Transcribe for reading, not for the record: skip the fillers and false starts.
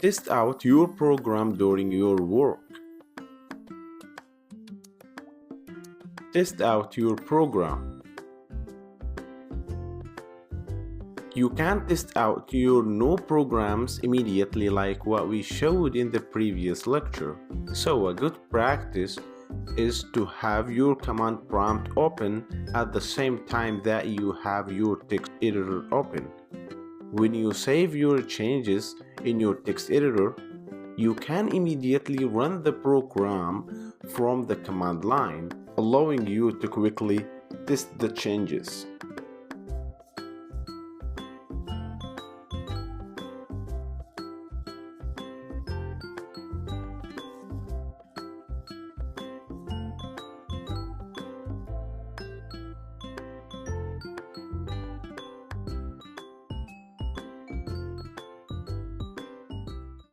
Test out your program during your work. Test out your program. You can test out your new programs immediately like what we showed in the previous lecture. So a good practice is to have your command prompt open at the same time that you have your text editor open. When you save your changes in your text editor, you can immediately run the program from the command line, allowing you to quickly test the changes.